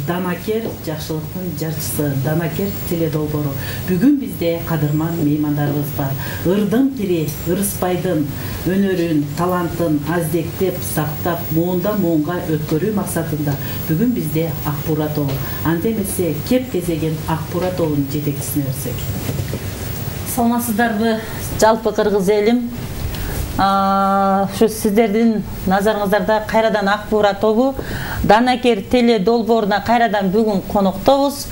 Данакер жакшылыктын жарчысы, Данакер теледолбоору. Бүгүн бизде кадырман меймандарыбыз бар. Ырдын пири, Ырыспайдын өнөрүн, талантын аздектеп, сактап, муунга өткөрүү максатында бүгүн бизде Акбура тобу. Анда эмесе кеп кезеген Акбура тобунун жетекчисине берсек. Саламатсыздарбы, жалпы кыргыз элим. Şu sizlerдің назарыңыздарда кайрадан Акбура тобу Данакер теле долбооруна кайрадан бүгүн коноктобуз.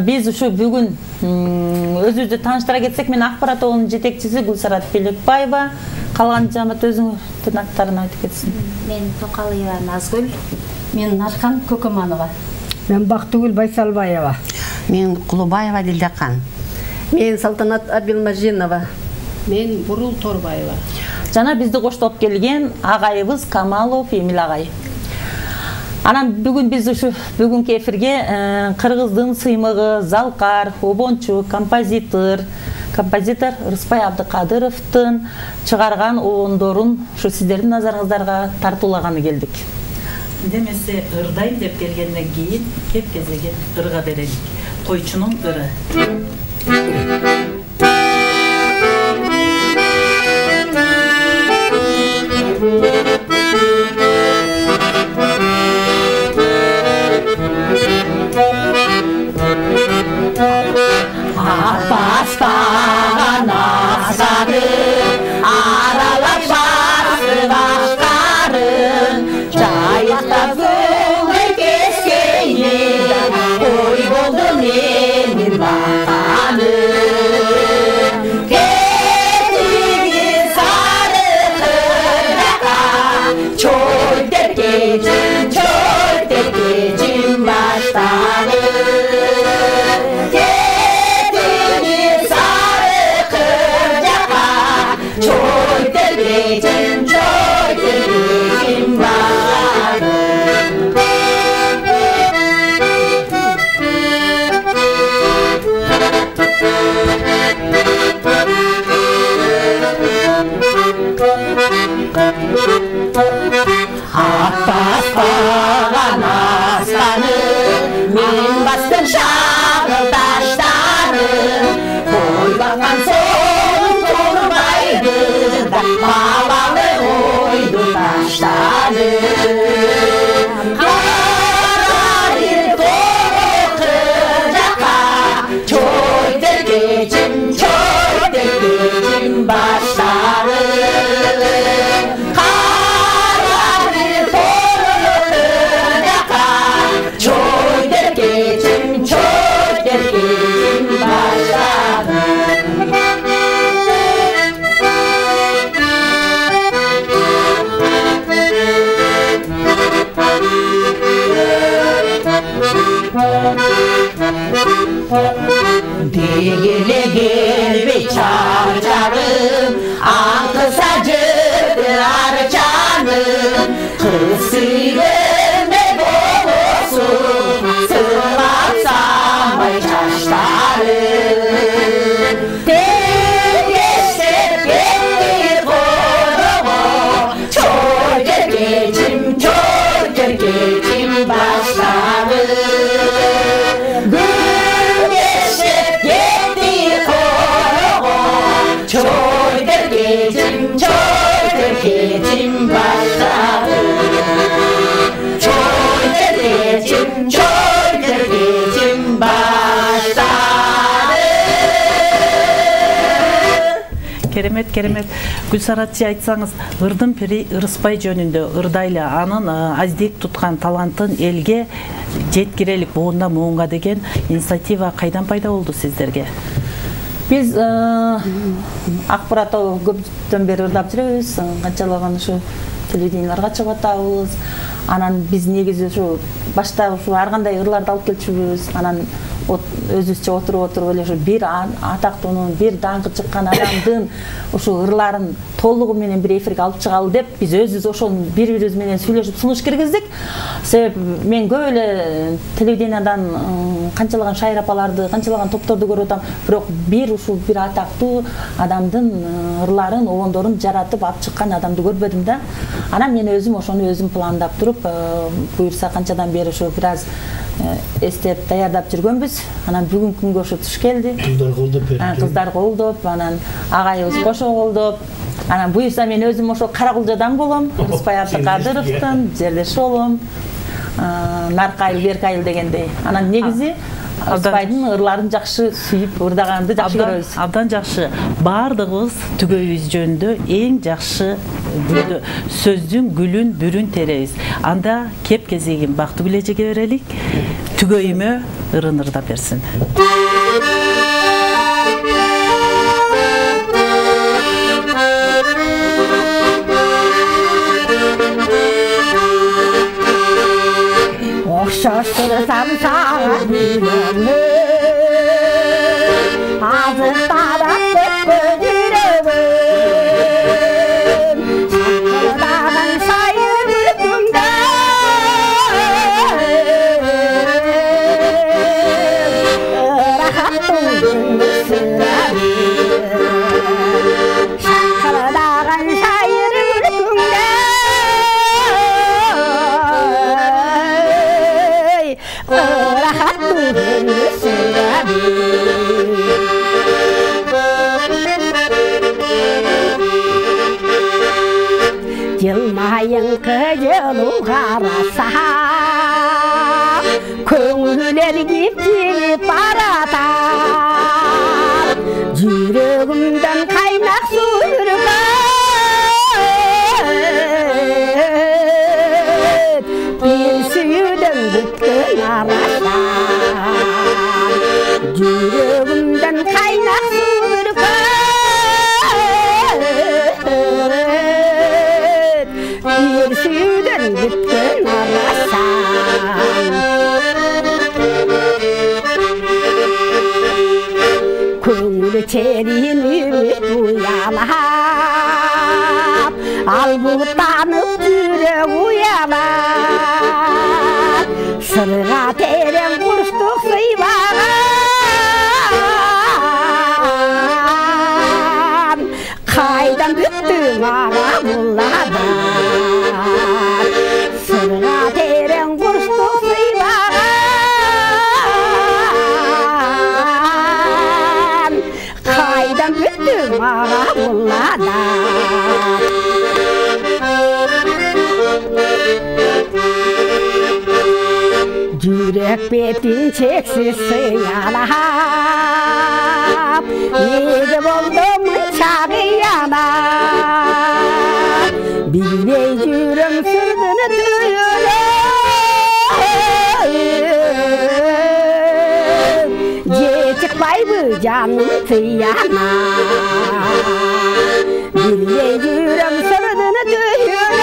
Биз ушу бүгүн өзүбүздү тааныштыра кетсек, мен Акбура тобунун жетекчиси Гүлсарат Белекбаева. Калган жамаат өзүңүздүн аттарын айтып кетсин. Мен Токалыева Назгүл. Мен Аркан Көкөманова. Мен Бактыгүл Байсалбаева. Мен Кулубаева Дилдакан. Мен Салтанат Абилмажинова. Мен Бурул Торбаева. Жана бизди коштоп келген агайыбыз Камалов Эмил агай. Анан бүгүн биз ушу бүгүнкү эфирге кыргыздын сыймыгы, залкар, обончу, композитор Ырыспай Абдыкадыровдун чыгарган оондорун ушу сиздердин назарыңыздарга тартуулаганы келдик. Демесе ырдайм деп келгенден кийин кеп кезеген ырга берелик. Койчунун ыры. Bastan asarı, aralap bastı başkarın, çayakta gülü keskeyni, koy oldu menin bakanı. Ketigi sarı kıraka, çoy terkecim baştanı. Çoy terkecim baştanı. Baspagan aslanı, men bastım şağıl taşları, koy bakan son turbaydı da havalı oydu taşları. Kararır kolu kırcaka, çoy terkecim başları. Çoy terkecim başları. Degele gelbe çarçarım, ankısa cırdılar canım, kısırım ne boğulsun, sığmazsam ay çaşlarım. Tegeştep gelir korumu, çoy terkecim başları. Çoy terkecim başları. Çoy terkecim başları. Керемет. Гүлсаратчы айтсаңыз, ырдын пири Ырыспай жөнүндө ырдайлы анын аздек туткан талантын элге жеткирелик муунга деген инициатива кайдан пайда болду сиздерге? Biz Акбура тобу көптөн бери ырдап жүрөбүз, канчалаган ушу телевиденияларга чыгып атабыз. Анан биз негизи ушу башта ушу ар кандай ырларды алып келчүбүз. Анан өзүбүзчө отуруп эле ушу бир атактуунун, бир даңкы чыккан адамдын ушу ырларын толугу менен бир эфирге алып чыгалы деп биз өзүбүз ошол бири-бирибиз менен сүйлөшүп сунуш киргиздик. Себеп мен көп эле телевидениядан канчалаган шайыр апаларды, канчалаган топторду көрүп атам, бирок ушул бир атактуу адамдын ырларын, обондорун жаратып алып чыккан адамды көрбөдүм да. Анан мен өзүм ошону өзүм пландап туруп, буюрса канчадан бери ушу бир аз эстеп даярдап жүргөнбүз. Анан бүгүнкү күнгө ушу туш келди. Кыздар колдоп берди. Кыздар колдоп, анан агайыбыз кошо колдоп. Анан буюрса мен өзүм ошо Каракулжадан болом, Рыспай Абдыкадыровдун жерлеши болом. Наркайыл, Беркайыл дегендей. Анан негизи Рыспайдын ырларын жакшы сүйүп ырдаганды жакшы көрөбүз. Абдан жакшы. Бардыгыбыз түгөйүбүз жөнүндө эң жакшы сөздүн гүлүн, бүрүн теребиз. Анда кеп кезегин Бактыгүл эжеге берелик. Түгөйүмө ырын ырдап берсин. Şaşırsam sana yüreğimi azıktarak tek yüreğim Şakırdanan sayır ürkümde Rahat duydum sırabim Şakırdanan sayır ürkümde Rahat duydum sırabim Yılmayın kıcılı karasa Köngüler gipçilip baratar Yüreğimden kaynak su ürkür Bir suyudan bütkün araşar Yüreğimden kaynak su ürkür Bir suyudan bütkün araşar Köngülü çerin ümit uyanap Albutanıp yüreği uyanap Sırğa teren kurştuk sıyvagan Kaydan büttüm ağa bulladan Sırğa teren kurştuk sıyvagan Kaydan büttüm ağa bulladan Yürek betin çeksiz sıyalap Nege buldum çağı yanar Bilmey yürüm sürdüğünü duyurur Geçikmay bu canım tıyanar Bilmey yürüm sürdüğünü duyurur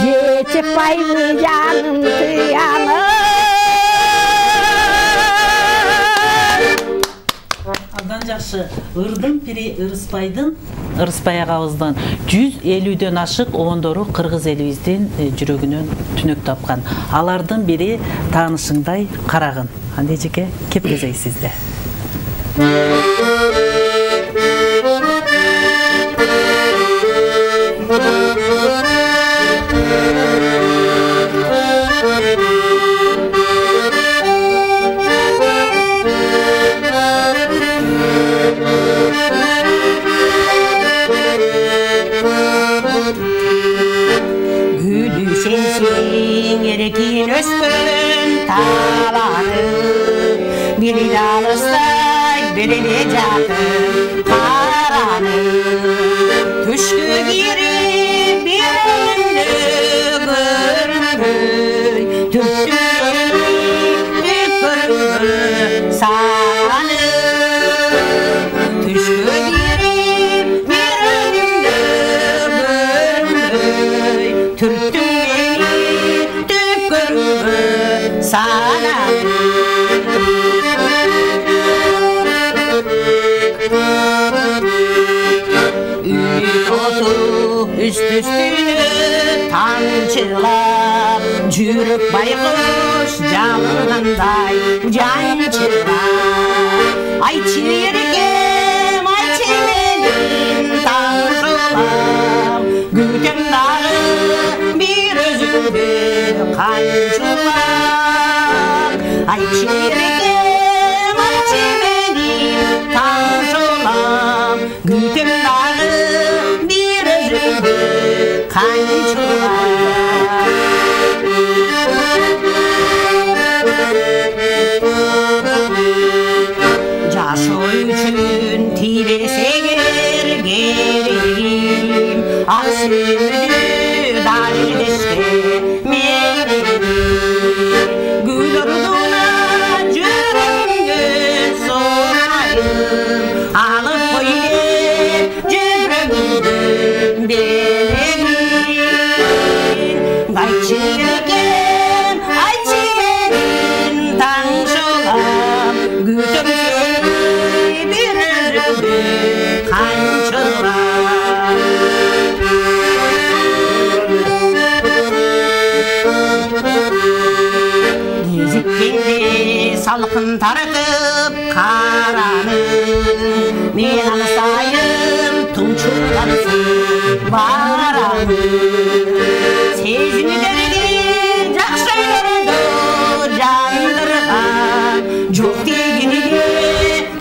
Geçikmay bu canım tıyanar Абдан жакшы. Ырдын пири Ырыспай агабыздын 150дөн ашык обондору кыргыз элибиздин жүрөгүнөн түнөк тапкан. Алардын бири таанышыңдай Карагын. Анда эжеке кеп кезеги сизде. Gülü sensin erkin öskün talanı Biri de alыстay, biri de jakın karanı Түшкү кирип bir önümlü görünbөй Tüptürüp görünböy sağanı Түшкү кирип bir önümlü görünböy Türktün beni Üst-üstünü tamçılap Жүріп байқұш жалындай жаншылап Айтшы еркем, айтшы менің таңшылап Күтем дағы бір өзіңді қаншылап Айтшы еркем, айтшы менің таңшылап Күтем дағы бір өзіңді қаншылап Жашы үшін тилесегер керегім Ақ сүйді дәрдеске мерегім Гүл ұрдуына жүрегімді сорайым Алып қойды жүрегімді берегім Айтшы еркем, айтшы менің таңшылап Күтім сені бір өзіңді қаншылап Кезіккенде салқын тартып қараным Мен аңсайым тұншылғансың барамын Сезімдерге жақшыларды жандырған Жоқ дегенге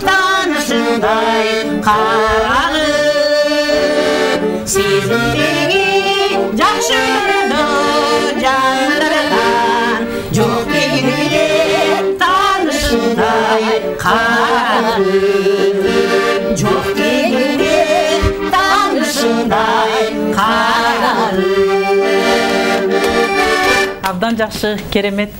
танышындай қарағым Сезімдерге жақшыларды жандырған Жоқ дегенге танышындай қарағым Жоқ дегенге танышындай қарағым Абдан жакшы, керемет.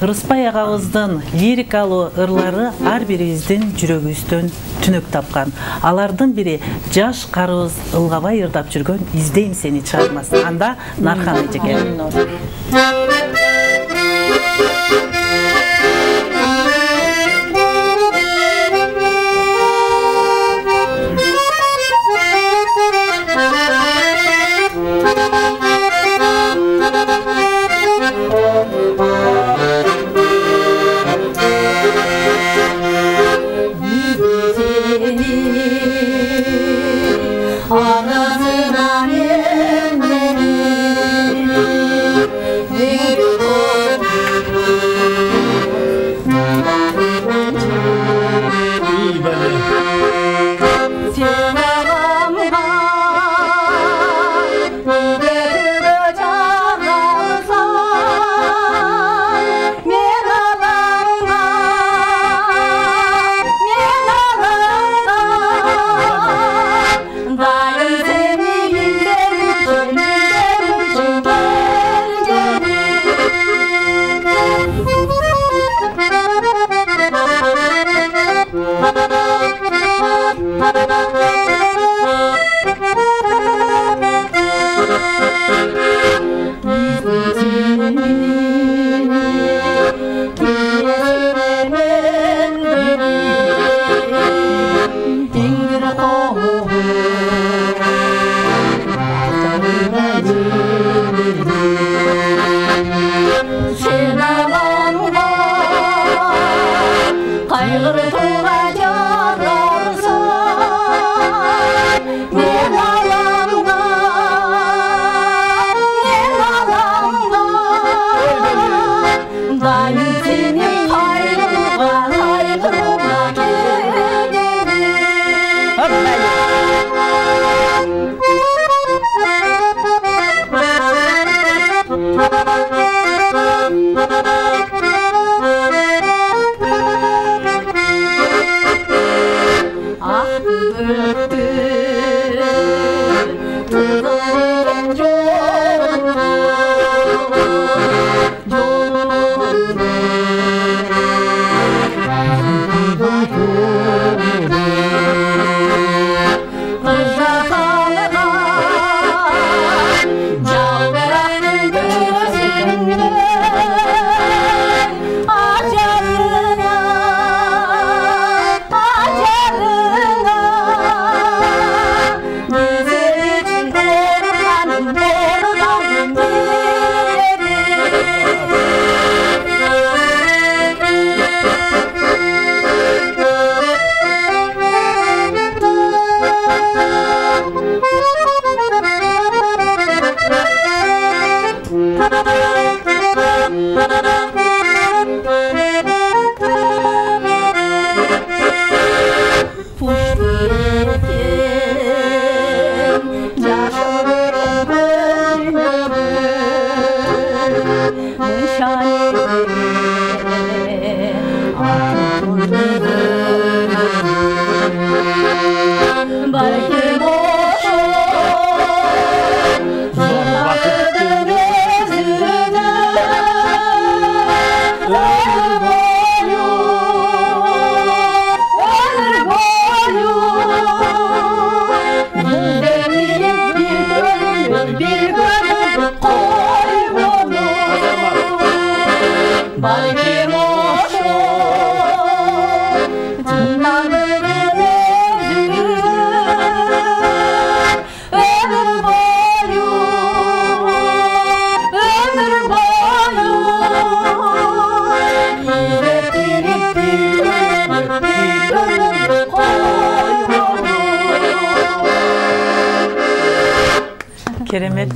Ырыспай агабыздын лирикалуу ырлары ар бирибиздин жүрөгүбүздөн түнөк тапкан. Алардын бири жаш карыбыз Ылгабай ырдап жүргөн «Издейм сени» чыгармасы. Анда Нархан эжеке.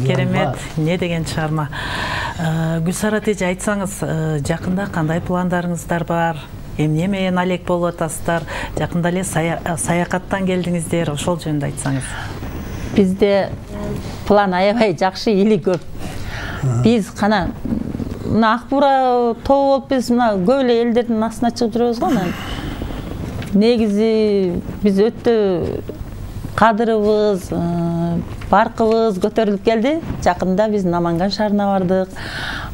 Керемет, не деген шығарма. Гүлсара тежі, айтсаңыз, жақында қандай пландарыңыздар бар? Эмне менен алек болуп атасыздар? Жақында эле саякаттан келдиңиздер, ошол жөнүндө айтсаңыз. Бизде план аябай жакшы, эли көп. Биз кана мына ак буура тобу болуп биз мына көп эле элдердин астына чыгып жүрөбүз го. Негизи биз өтө кадырыбыз, баркыбыз көтөрүлүп келди. Жакында биз Наманган шаарына бардык.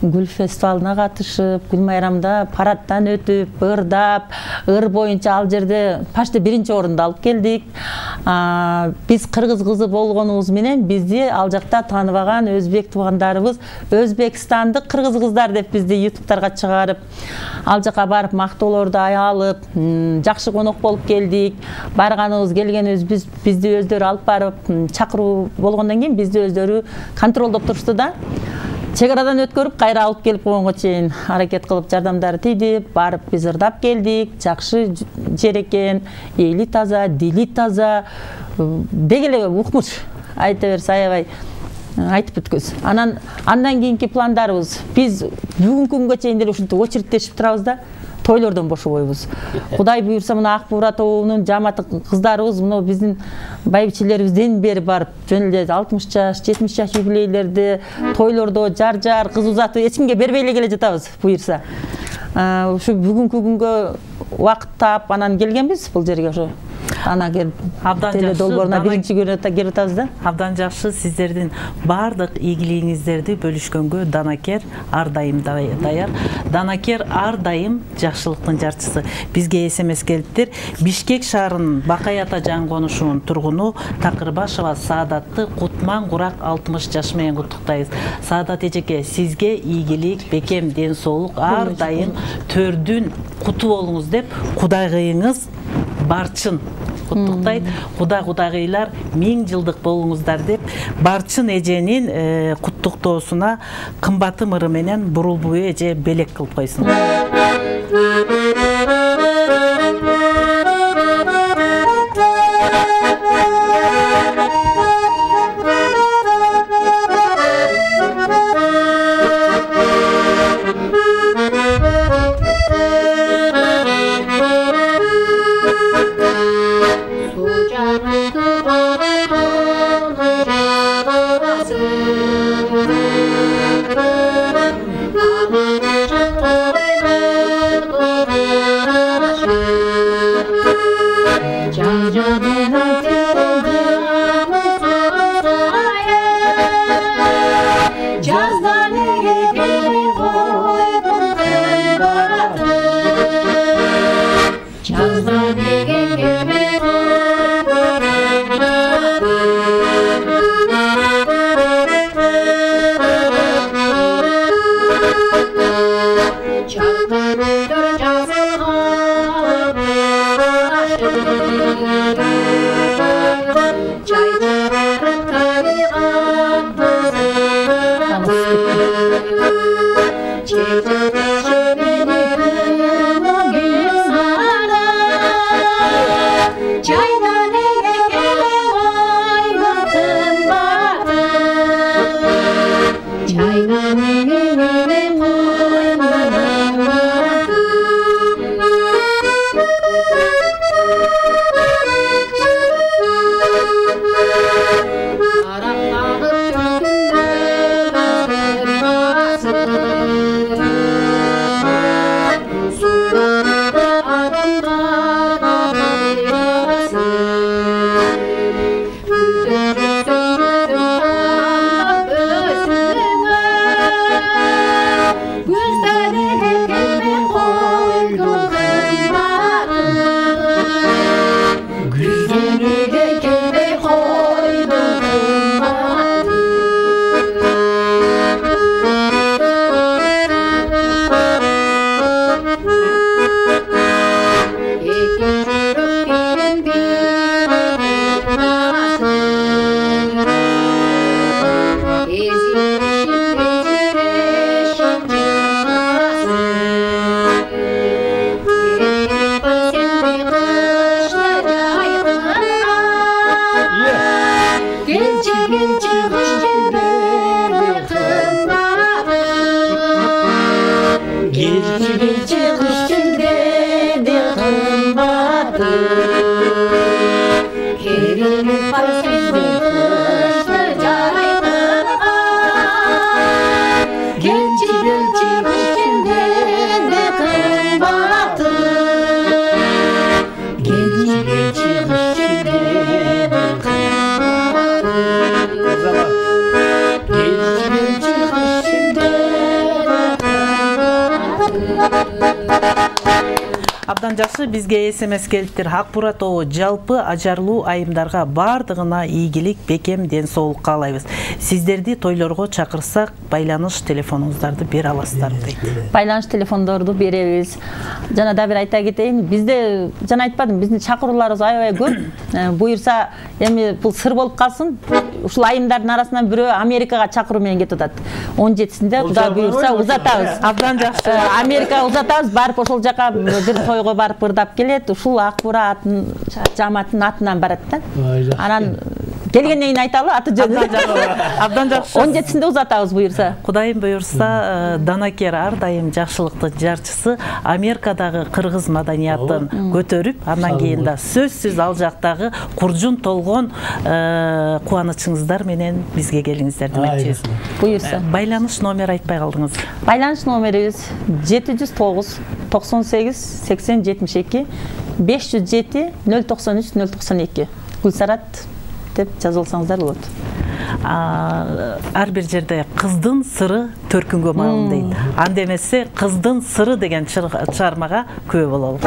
Гүл фестивалына катышып, гүл майрамда парадтан өтүп, ырдап, ыр боюнча ал жерде почти биринчи орунду алып келдик. Биз кыргыз кызы болгонубуз менен бизди ал жакта тааныбаган өзбек туугандарыбыз өзбекстандык кыргыз кыздар деп бизди ютубтарга чыгарып, ал жака барып мактоолорду алып, жакшы конок болуп келдик. Барганыбыз келгенибиз бизди өздөрү алып барып, чакыруу болгондон кийин бизди өздөрү контролдоп турушту да. Чек арадан өткөрүп, кайра алып келип койгонго чейин аракет кылып жардамдары тийди. Барып биз ырдап келдик. Жакшы жер экен, эли таза, дили таза. Деги эле укмуш. Айта берсе аябай айтып бүткүз. Андан кийинки пландарыбыз. Биз бүгүнкү күнгө чейин деле ушинтип очередтешип турабыз да. Тойлордон бошобойбуз. Кудай буйрса мына ак буура тобунун жамааты кыздарыбыз мына биздин байбичелерибизден бери барып жөн эле 60 жаш, 70 жаш юбилейлерди тойлордо жар кыз узатып эч кимге бербей эле келе жатабыз буйрса. Ушу бүгүнкү күнгө убакыт таап анан келгенбиз бул жерге ошо. Ана келип теле долборуна биринчи күнү келип атабыз да. Абдан жакшы, сиздердин бардык ийгилигиңиздерди бөлүшкөнгө Данакер ар дайым даяр. Данакер ар дайым жакшылыктын жарчысы. Бизге СМС келиптир. Бишкек шаарынын Бакай ата жан конушунун тургуну Такырбашева Саадатты Кутман Курак 60 жаш менен куттуктайбыз. Саадат эжеке, сизге ийгилик, бекем, ден соолук ар дайым төрдүн куту болуңуз деп кудайгыйыңыз Барчын куттуктайт. Кудагыйлар 1000 жылдык болуңуздар деп Барчын эженин куттуктоосуна кымбатым ыры менен Бурулбуй эже белек кылып койсун. Aman Абдан жакшы, бизге СМС келиптир. Акбура тобу жалпы ажарлуу айымдарга бардыгына ийгилик, бекем ден соолук каалайбыз. Сиздерди тойлорго чакырсак, байланыш телефонуңуздарды бере аласыздар дейт. Байланыш телефондорду беребиз. Жана да бир айта кетейин, бизде жана айтпадым, биздин чакырууларыбыз аябай көп. Буюрса, эми бул сыр болуп калсын. Ушул айымдардын арасынан бирөө Америкага чакыруу менен кетип атат. 17-синде Кудай буюрса узатабыз. Абдан жакшы. Америкага узатабыз, барып ошол жака бир тойго барып ырдап келет. Ушул Акбура жамааттын атынан барат да. Анан келгенден кийин айталы аты жөнүн. Абдан жакшы. 17-синде узатабыз буюрса. Кудайым буюрса, Данакер ар дайым жакшылыктын жарчысы, Америкадагы кыргыз маданиятын көтөрүп, андан кийин да сөзсүз ал жактагы куржун толгон кубанычыңыздар менен бизге келиңиздер демекчибиз. Буюрса. Байланыш номер айтпай калдыңыз. Байланыш номерибиз 709 98 80 72 507 093 092. Гүлсарат деп жазып алсаңыздар болот. Ар бир жерде кыздын сыры төркүнгө маалым дейт. Анда эмесе кыздын сыры деген чыгармага күбө бололу.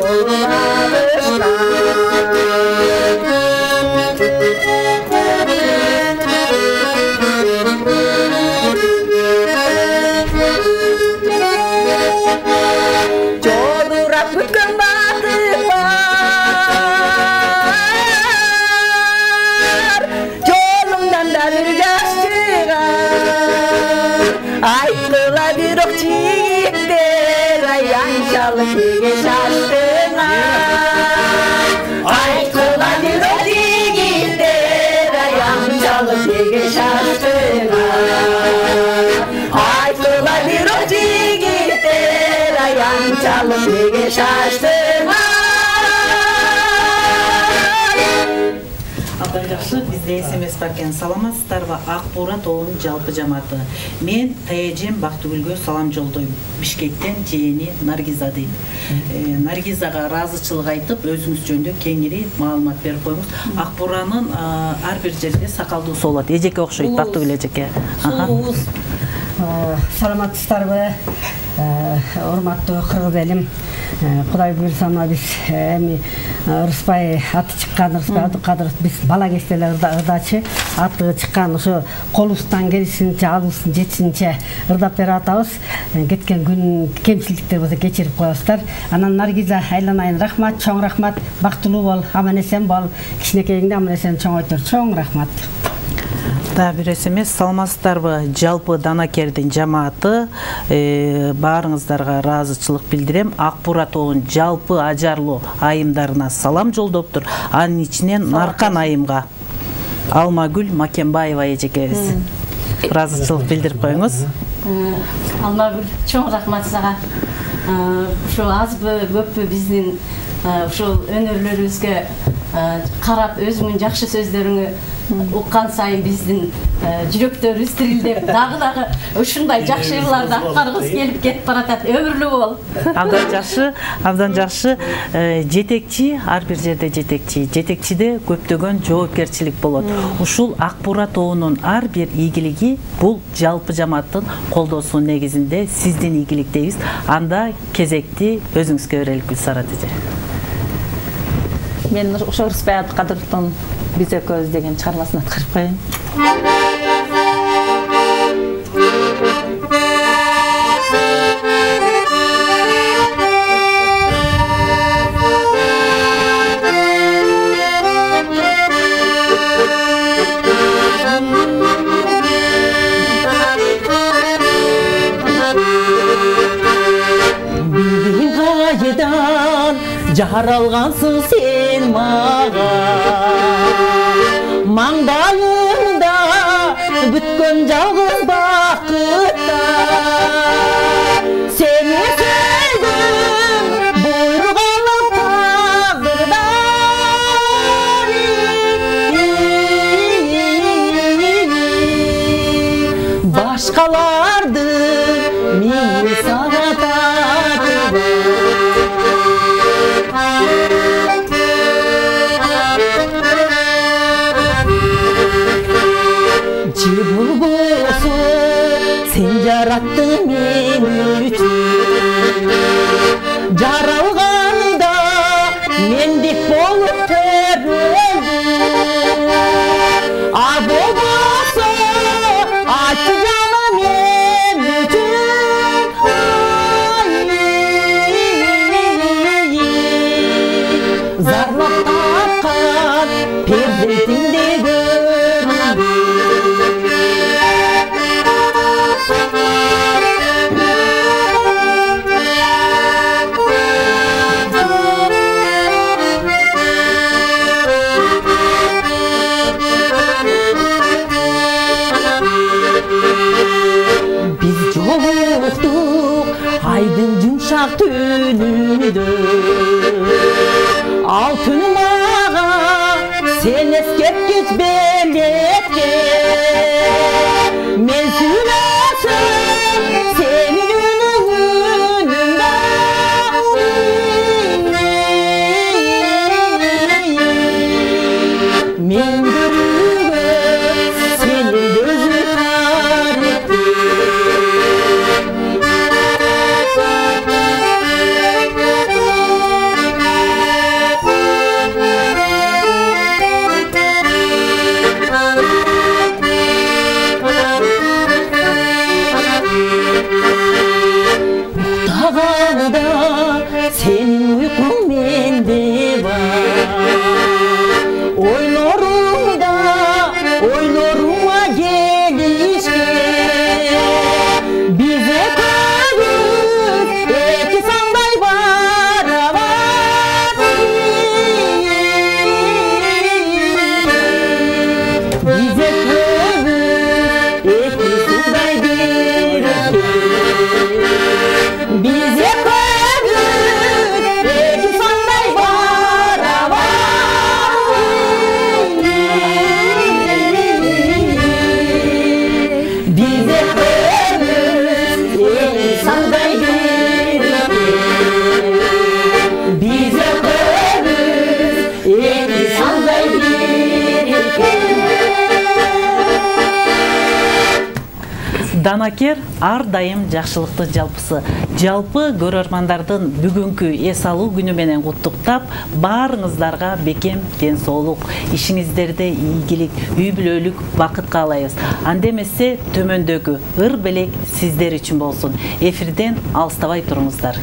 Oh yançalı tege şaştığına Aytıladır o yiğitlere yançalı tege şaştığına Aytıladır o yiğitlere yançalı tege şaştığına Абдан жакшы, бизде СМС бар экен. Саламатсыздарбы? Ак Бура тобунун жалпы жамааты. Мен таяжем Бактыгүлгө салам жолдойм. Бишкектен жээни Наргиза дейт. Наргизага ыраазычылык айтып, өзүңүз жөнүндө кеңири маалымат берип коюңуз. Ак Буранын ар бир жерде сакалдуусу болот. Эжеке окшойт Бактыгүл эжеке. Саламатсыздарбы? Урматтуу кыргыз элим. Кудай буйрса биз эми Рыспай аты чыккан, Рыспай Абдыкадыров биз бала кезде эле ырдачы аты чыккан ошо колубуздан келишинче, алыбыздын жетишинче ырдап берип атабыз. Кеткен күн кемчиликтер болсо кечирип коесуздар. Анан Наргиза айланайын рахмат, чоң рахмат. Бактылуу бол, аман эсен бол. Кичинекейиңде аман эсен чоңойтур. Чоң рахмат. Да, бир эмес, саламатсыздарбы? Жалпы Данакердин жамааты баарыңыздарга ыраазычылык билдирем. Ак Бура тобунун жалпы ажарлуу айымдарына салам жолдоптур. Анын ичинен Наркан айымга Алмагүл Макенбаева эжекебиз ыраазычылык билдирип коюңуз. Алмагүл, чоң рахмат сага. Ушул азбы, көппү биздин ушул өнөрлөрүбүзгө карап өзүңүн жакшы сөздөрүңү уккан сайын биздин жүрөктөрүбүз тирилдеп, дагы ушундай жакшы ырларды аткаргыбыз келип кетип баратат. Өмүрлүү бол. Абдан жакшы. Жетекчи ар бир жерде жетекчи. Жетекчиде көптөгөн жоопкерчилик болот. Ушул Ак Бура тобунун ар бир ийгилиги бул жалпы жамааттын колдоосунун негизинде сиздин ийгиликтебиз. Анда кезекти өзүңүзгө берелик Гүлсара эже. Мен ошо Рыспай Абдыкадыровдун «Биз экөөбүз» деген чыгармасын аткарып коеюн. Bildiğin kayıdan jaralgansың sen mağa Mаңдайымда бүткөн жалгыз бакытта Сени сүйдүм буйруганым тагдырдан Башкалардын мени сага Sen yarattın men üçün Jaralganda mendek bolup teröldüm A bolboso açı canım men üçün Zarlap tapkan perzentimde Aydın yumşak tünüdü Altın mağa sen eskep geç belletke Men süylesem senin önünde Men görüyorum senin gözü karetti Данакер ар дайым жакшылыктын жалпысы. Жалпы көрөрмандардын бүгүнкү эс алуу күнү менен куттуктап, баарыңыздарга бекем ден соолук, ишиңиздерде ийгилик, үй бүлөлүк бакыт каалайбыз. Анда эмесе төмөндөгү ыр белек сиздер үчүн болсун. Эфирден алыстабай туруңуздар.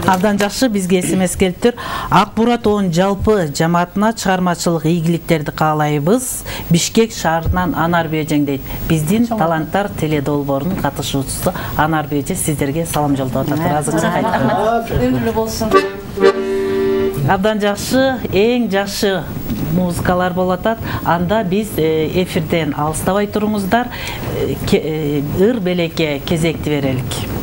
Абдан жакшы, бизге СМС келиптир. Ак Бура тоонун жалпы жамаатына чыгармачылык ийгиликтерди каалайбыз. Бишкек шаарынан Анарбий эжең дейт. Биздин таланттар теледолбоорунун катышуучусу Анарбий эже сиздерге салам жолдоп атат. Ыраазыңызга кайта. Өмүрлүү болсун. Абдан жакшы, эң жакшы музыкалар болуп атат. Анда биз эфирден алыстабай туруңуздар. Ыр белекке кезекти берелик.